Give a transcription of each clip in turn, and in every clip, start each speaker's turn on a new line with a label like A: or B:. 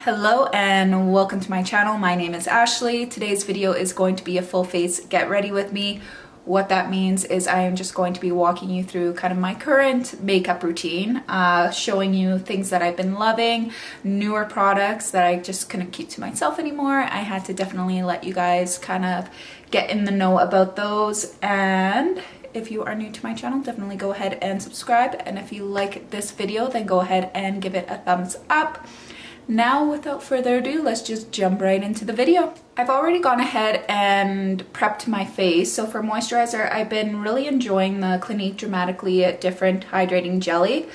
A: Hello and welcome to my channel. My name is Ashley. Today's video is going to be a full face get ready with me. What that means is I am just going to be walking you through kind of my current makeup routine, showing you things that I've been loving, newer products that I just couldn't keep to myself anymore. I had to definitely let you guys kind of get in the know about those. And if you are new to my channel, definitely go ahead and subscribe. And if you like this video, then go ahead and give it a thumbs up. Now, without further ado, let's just jump right into the video. I've already gone ahead and prepped my face. So for moisturizer, I've been really enjoying the Clinique Dramatically Different Hydrating Jelly.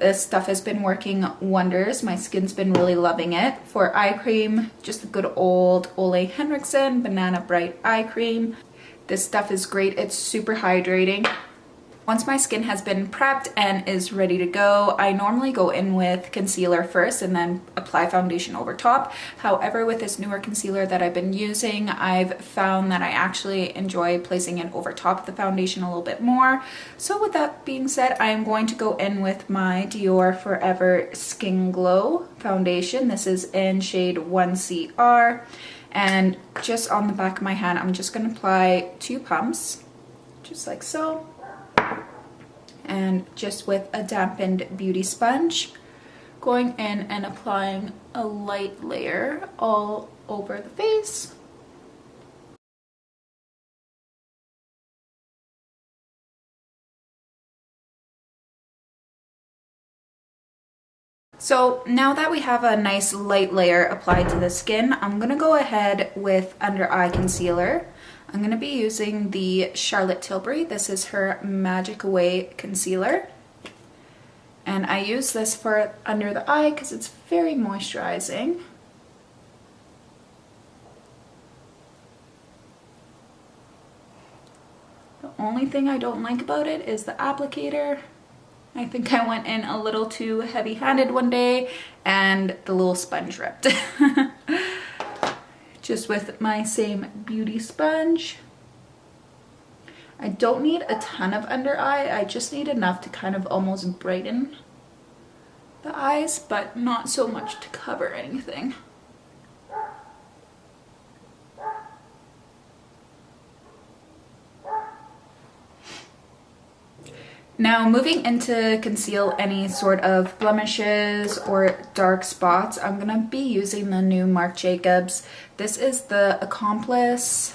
A: This stuff has been working wonders. My skin's been really loving it. For eye cream, just a good old Ole Henriksen Banana Bright Eye Cream. This stuff is great. It's super hydrating. Once my skin has been prepped and is ready to go, I normally go in with concealer first and then apply foundation over top. However, with this newer concealer that I've been using, I've found that I actually enjoy placing it over top of the foundation a little bit more. So with that being said, I am going to go in with my Dior Firever Skin Glow foundation. This is in shade 1CR. And just on the back of my hand, I'm just going to apply 2 pumps, just like so. And just with a dampened beauty sponge, going in and applying a light layer all over the face. So now that we have a nice light layer applied to the skin, I'm gonna go ahead with under eye concealer. I'm going to be using the Charlotte Tilbury. This is her Magic Away concealer. And I use this for under the eye because it's very moisturizing. The only thing I don't like about it is the applicator. I think I went in a little too heavy-handed one day and the little sponge ripped. Just with my same beauty sponge. I don't need a ton of under eye. I just need enough to kind of almost brighten the eyes, but not so much to cover anything. Now, moving into conceal any sort of blemishes or dark spots, I'm going to be using the new Marc Jacobs. This is the Accomplice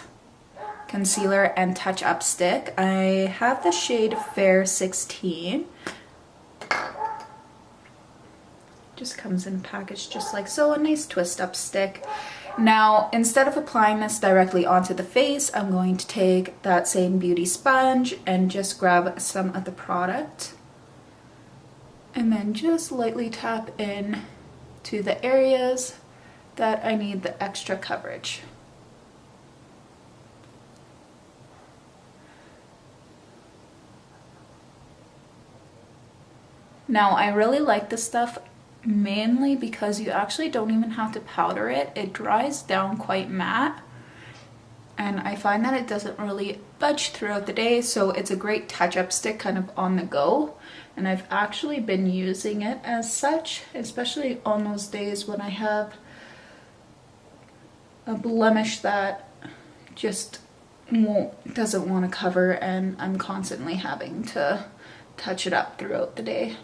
A: Concealer and Touch Up Stick. I have the shade Fair 16. Just comes in packaged just like so, a nice twist up stick. Now, instead of applying this directly onto the face, I'm going to take that same beauty sponge and just grab some of the product and then just lightly tap in to the areas that I need the extra coverage. Now, I really like this stuff mainly because you actually don't even have to powder it. It dries down quite matte, and I find that it doesn't really budge throughout the day, so it's a great touch-up stick kind of on the go. And I've actually been using it as such, especially on those days when I have a blemish that just doesn't want to cover and I'm constantly having to touch it up throughout the day.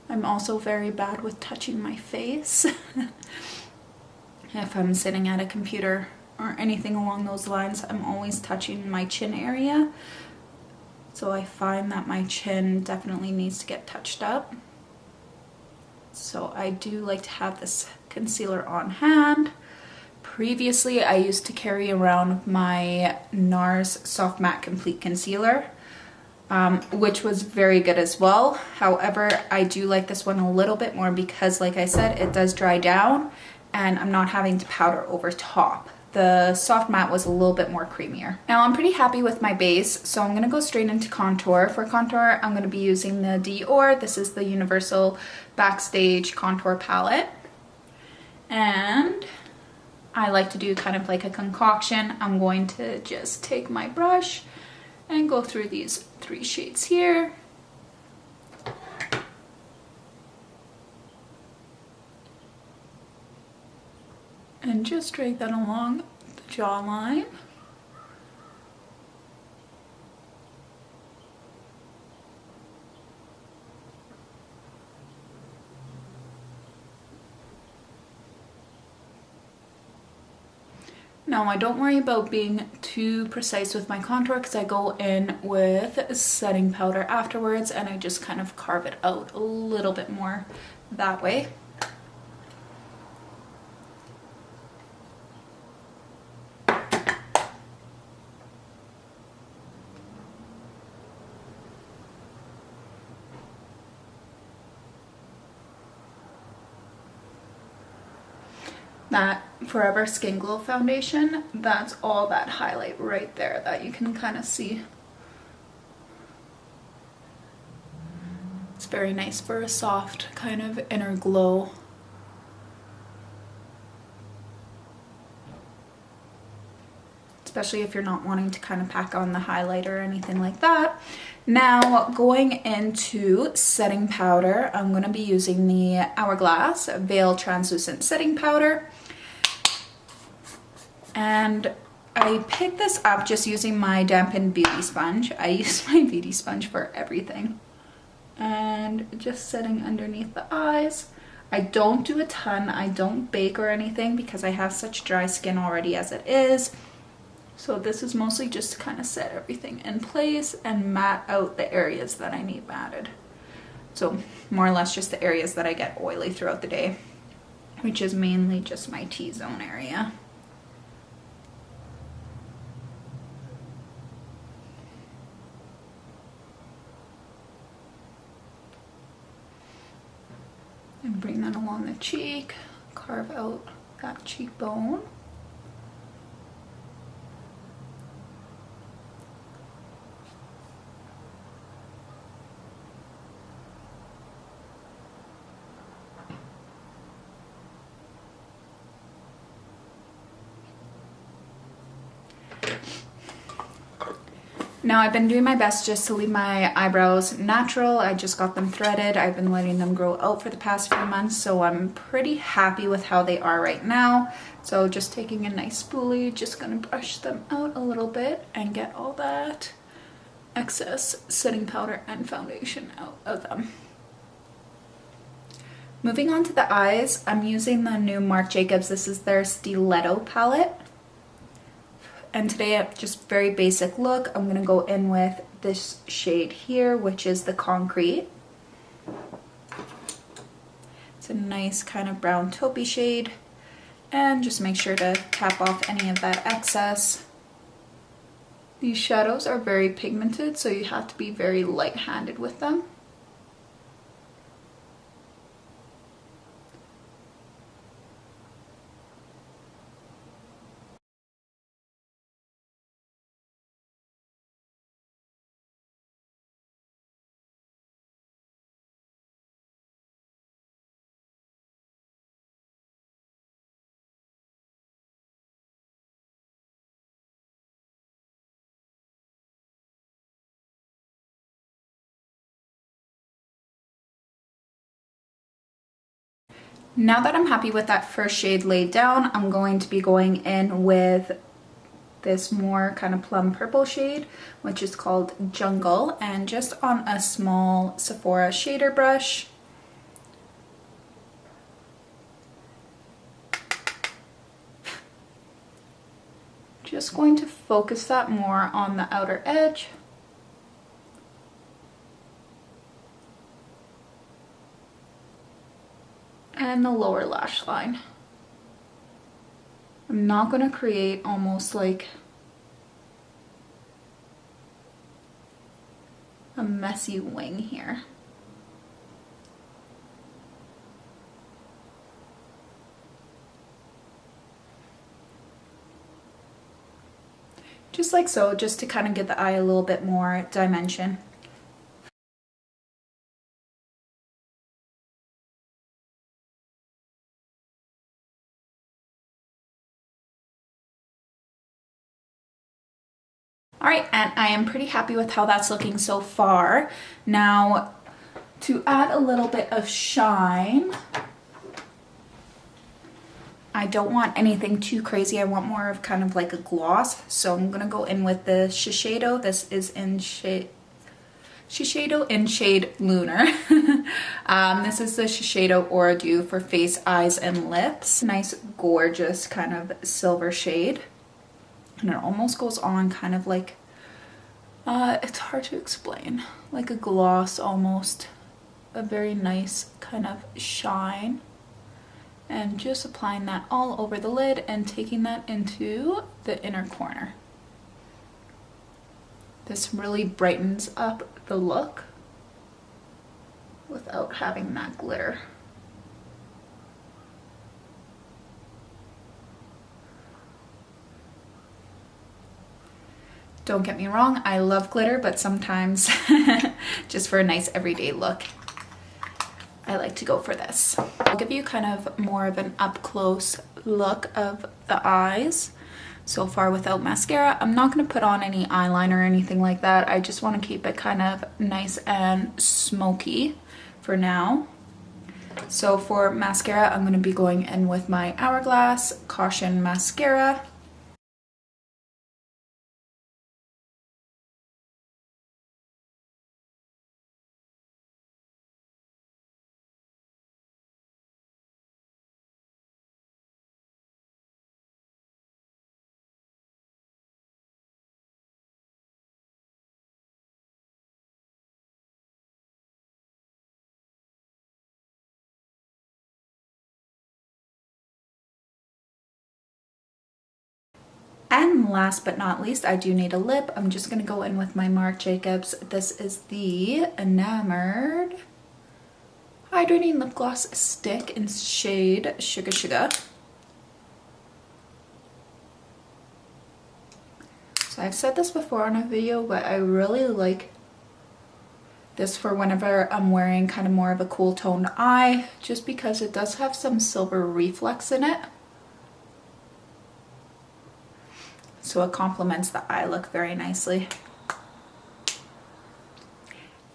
A: I'm also very bad with touching my face. If I'm sitting at a computer or anything along those lines, I'm always touching my chin area. So I find that my chin definitely needs to get touched up. So I do like to have this concealer on hand. Previously, I used to carry around my NARS Soft Matte Complete Concealer, which was very good as well. However, I do like this one a little bit more because, like I said, it does dry down and I'm not having to powder over top. The soft matte was a little bit more creamier. Now, I'm pretty happy with my base, so I'm gonna go straight into contour. For contour, I'm gonna be using the Dior. This is the Universal Backstage Contour Palette. And I like to do kind of like a concoction. I'm going to just take my brush and go through these 3 shades here. And just drag that along the jawline. Now I don't worry about being too precise with my contour because I go in with setting powder afterwards and I just kind of carve it out a little bit more that way. That Forever Skin Glow foundation, that's all that highlight right there that you can kind of see. It's very nice for a soft kind of inner glow. Especially if you're not wanting to kind of pack on the highlight or anything like that. Now going into setting powder, I'm going to be using the Hourglass Veil Translucent Setting Powder. And I picked this up just using my dampened beauty sponge. I use my beauty sponge for everything. And just setting underneath the eyes. I don't do a ton. I don't bake or anything because I have such dry skin already as it is. So this is mostly just to kind of set everything in place and matte out the areas that I need matted. So more or less just the areas that I get oily throughout the day, which is mainly just my T-zone area. And bring that along the cheek, carve out that cheekbone. Now I've been doing my best just to leave my eyebrows natural. I just got them threaded. I've been letting them grow out for the past few months, so I'm pretty happy with how they are right now. So just taking a nice spoolie, just gonna brush them out a little bit and get all that excess setting powder and foundation out of them. Moving on to the eyes, I'm using the new Marc Jacobs. This is their Stiletto palette. And today, just very basic look. I'm gonna go in with this shade here, which is the Concrete. It's a nice kind of brown taupey shade. And just make sure to tap off any of that excess. These shadows are very pigmented, so you have to be very light-handed with them. Now that I'm happy with that first shade laid down, I'm going to be going in with this more kind of plum purple shade, which is called Jungle, and just on a small Sephora shader brush. Just going to focus that more on the outer edge. And the lower lash line. I'm not going to create almost like a messy wing here. Just like so, just to kind of give the eye a little bit more dimension. All right, and I am pretty happy with how that's looking so far. Now, to add a little bit of shine, I don't want anything too crazy. I want more of kind of like a gloss. So I'm gonna go in with the Shiseido. This is in Shiseido in shade Lunar. This is the Shiseido Aura Dew for face, eyes, and lips. Nice, gorgeous kind of silver shade. And it almost goes on kind of like, it's hard to explain, like a gloss almost. A very nice kind of shine. And just applying that all over the lid and taking that into the inner corner. This really brightens up the look without having that glitter. Don't get me wrong, I love glitter, but sometimes just for a nice everyday look, I like to go for this. I'll give you kind of more of an up close look of the eyes so far without mascara. I'm not going to put on any eyeliner or anything like that. I just want to keep it kind of nice and smoky for now. So for mascara, I'm going to be going in with my Hourglass Caution Mascara. And last but not least, I do need a lip. I'm just going to go in with my Marc Jacobs. This is the Enamored Hydrating Lip Gloss Stick in shade Sugar Sugar. So I've said this before on a video, but I really like this for whenever I'm wearing kind of more of a cool toned eye, just because it does have some silver reflex in it. So it complements the eye look very nicely.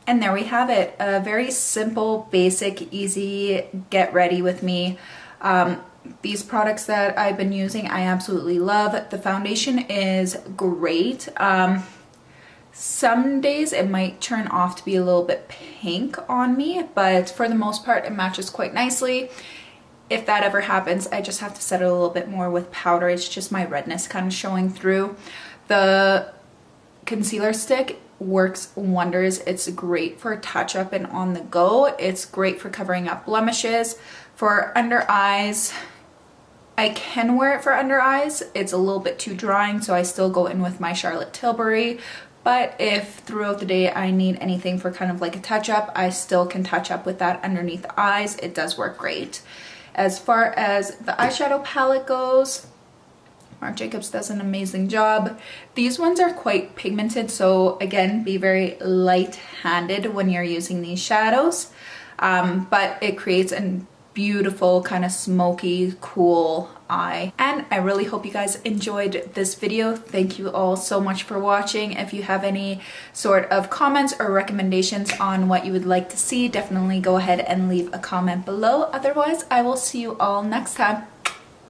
A: And there we have it. A very simple, basic, easy, get ready with me. These products that I've been using, I absolutely love. The foundation is great. Some days it might turn off to be a little bit pink on me, but for the most part, it matches quite nicely. If that ever happens, I just have to set it a little bit more with powder. It's just my redness kind of showing through. The concealer stick works wonders. It's great for touch up and on the go. It's great for covering up blemishes. For under eyes, I can wear it for under eyes. It's a little bit too drying, so I still go in with my Charlotte Tilbury. But if throughout the day I need anything for kind of like a touch up, I still can touch up with that underneath the eyes. It does work great. As far as the eyeshadow palette goes, Marc Jacobs does an amazing job. These ones are quite pigmented, so again, be very light-handed when you're using these shadows. But it creates a beautiful kind of smoky, cool eye. And I really hope you guys enjoyed this video. Thank you all so much for watching. If you have any sort of comments or recommendations on what you would like to see, definitely go ahead and leave a comment below. Otherwise, I will see you all next time.